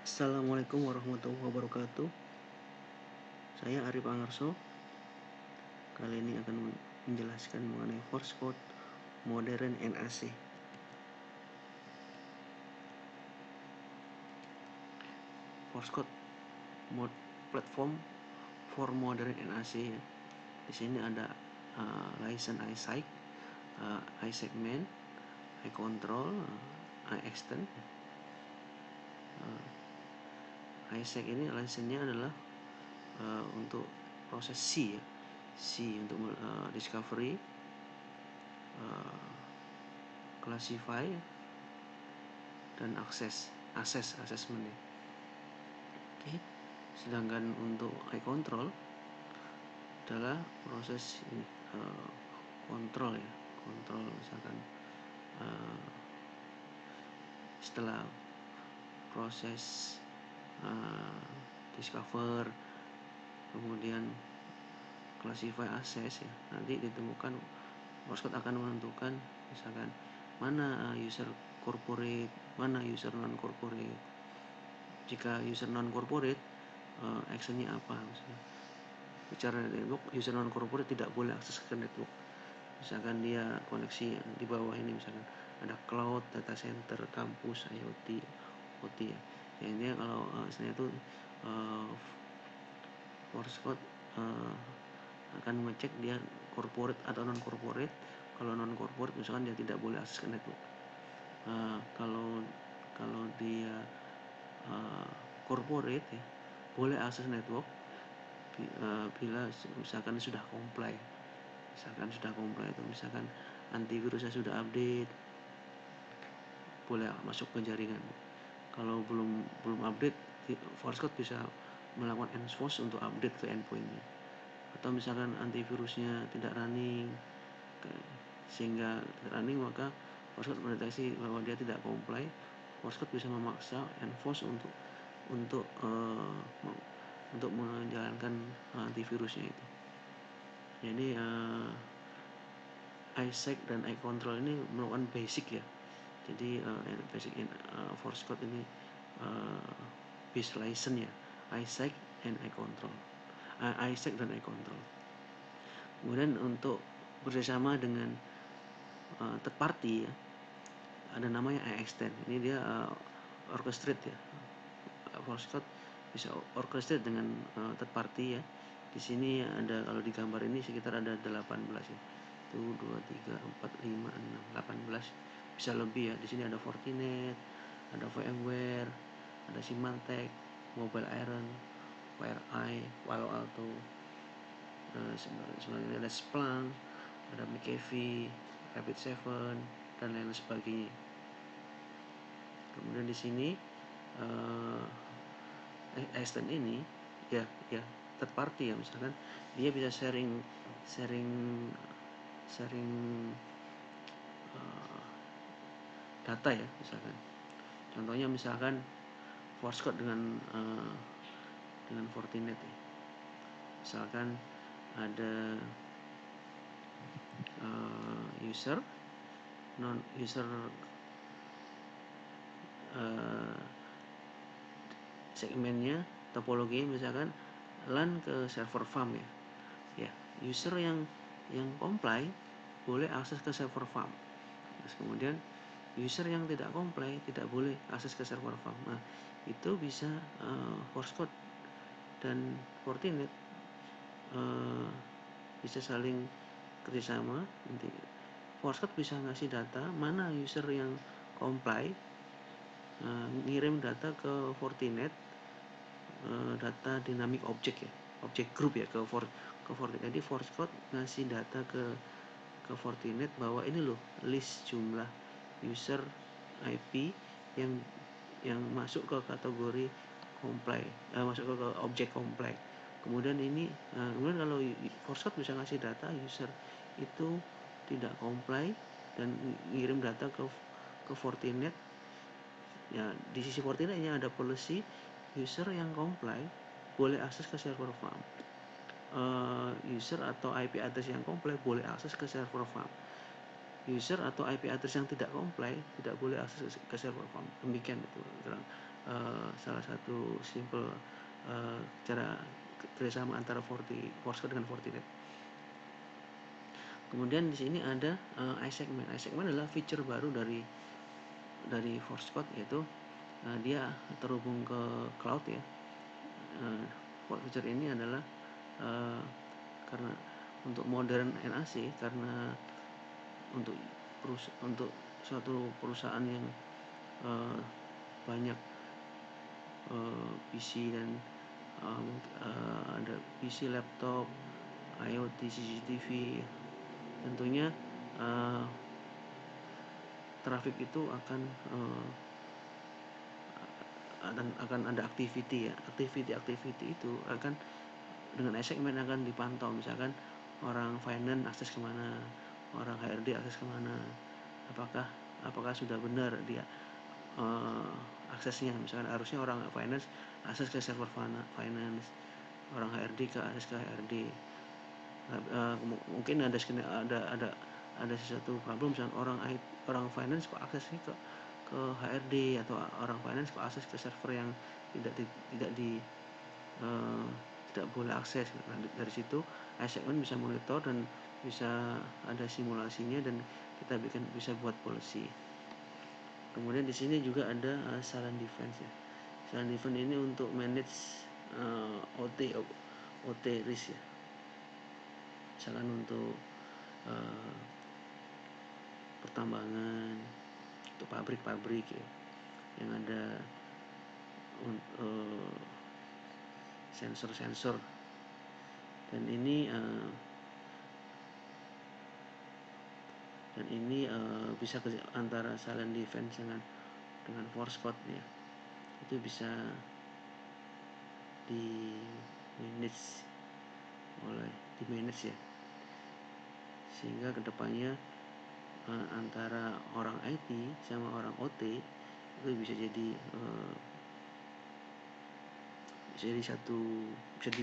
Assalamualaikum warahmatullahi wabarakatuh. Saya Arif Angarso. Kali ini akan menjelaskan mengenai Force Code Modern NAC. Force Code Platform for Modern NAC. Ya. Di sini ada license iSight, iSegment, iControl, iExtend. iSight ini license-nya adalah untuk proses C, ya. C untuk discovery, classify, dan assessment, ya. Oke. Sedangkan untuk iControl adalah proses ini, kontrol, ya. Kontrol misalkan setelah proses discover, kemudian classify, assess, ya, nanti ditemukan Force Code akan menentukan misalkan mana user corporate, mana user non corporate. Jika user non corporate, actionnya apa? Misalnya bicara network, user non corporate tidak boleh akses ke network. Misalkan dia koneksi di bawah ini, misalkan ada cloud, data center, kampus, IoT, OT, ya. Ini kalau istilahnya itu Force Code akan mengecek dia corporate atau non corporate. Kalau non corporate misalkan dia tidak boleh akses ke network. Kalau dia corporate, ya, boleh akses network bila misalkan sudah comply. Itu misalkan antivirusnya sudah update, boleh masuk ke jaringan. Kalau belum update, Force Code bisa melakukan enforce untuk update ke endpointnya. Atau misalkan antivirusnya tidak running, sehingga tidak running, maka Force Code mendeteksi bahwa dia tidak comply. Force Code bisa memaksa enforce untuk menjalankan antivirusnya itu. Jadi iSight dan iControl ini merupakan basic, ya. Jadi basic Force Code ini base license, ya, iSight dan iControl. Kemudian untuk bekerjasama dengan third party, ya, ada namanya iExtend. Ini dia orchestrate, ya. Force Code bisa orchestrate dengan third party, ya. Di sini ada, kalau di gambar ini sekitar ada 18, ya. 1, 2, 3, 4, 5, 6, 18, bisa lebih, ya. Di sini ada Fortinet, ada VMware, ada Symantec, Mobile Iron, FireEye, Palo Alto, sebenarnya ada Splunk, ada McAfee, Rapid7, dan lain sebagainya. Kemudian di sini extend ini, ya third party, ya, misalkan dia bisa sharing data, ya, misalkan. Contohnya misalkan Force Code dengan Fortinet, ya. Misalkan ada user segmennya, topologinya misalkan LAN ke server farm, ya. Ya, user yang comply boleh akses ke server farm. Terus kemudian user yang tidak comply tidak boleh akses ke server farm. Nah, itu bisa Force Code dan Fortinet bisa saling kerjasama. Nanti Force Code bisa ngasih data mana user yang comply, ngirim data ke Fortinet, data dynamic object, ya, object group, ya, ke Fortinet. Jadi Force Code ngasih data ke Fortinet bahwa ini loh list jumlah user IP yang masuk ke kategori comply, masuk ke objek comply. Kemudian kalau Force Code bisa ngasih data user itu tidak comply dan ngirim data ke Fortinet. Ya, di sisi Fortinetnya ada policy user yang comply boleh akses ke server farm. User atau IP address yang comply boleh akses ke server farm. User atau IP address yang tidak comply tidak boleh akses ke server farm. Demikian itu salah satu simple cara kerjasama antara Force dengan Fortinet. Kemudian di sini ada iSegment. iSegment adalah feature baru dari Force yaitu dia terhubung ke cloud ya. Feature ini adalah karena untuk modern NAC, karena untuk suatu perusahaan yang banyak PC dan ada PC, laptop, IoT, CCTV, tentunya traffic itu akan ada activity ya. Activity itu akan dengan segmen akan dipantau, misalkan orang finance akses kemana, orang HRD akses kemana, apakah sudah benar dia aksesnya. Misalkan harusnya orang finance akses ke server finance, orang HRD ke akses ke HRD. Mungkin ada sesuatu problem, misalkan orang finance kok aksesnya ke HRD, atau orang finance kok akses ke server yang tidak boleh akses. Nah, dari situ iSegment bisa monitor dan bisa ada simulasinya, dan kita bisa buat policy. Kemudian di sini juga ada silent defense ya. Silent defense ini untuk manage OT risk ya. Misalkan untuk pertambangan, untuk pabrik ya, yang ada sensor, dan ini bisa antara silent defense dengan force code ya, itu bisa di manage ya, sehingga kedepannya antara orang IT sama orang OT itu bisa di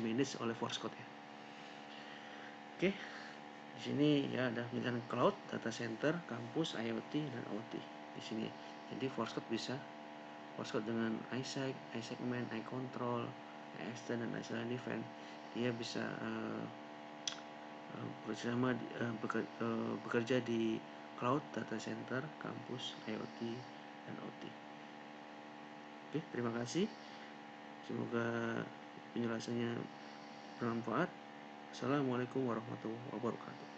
manage oleh force code ya. Oke, di sini ya ada misalnya cloud, data center, kampus, IoT dan OT di sini. Jadi force code dengan iSegment, iControl, iExtend dan iSilent Defense, dia bisa bekerja di cloud, data center, kampus, IoT dan OT. Oke, terima kasih. Semoga penjelasannya bermanfaat. Assalamualaikum warahmatullahi wabarakatuh.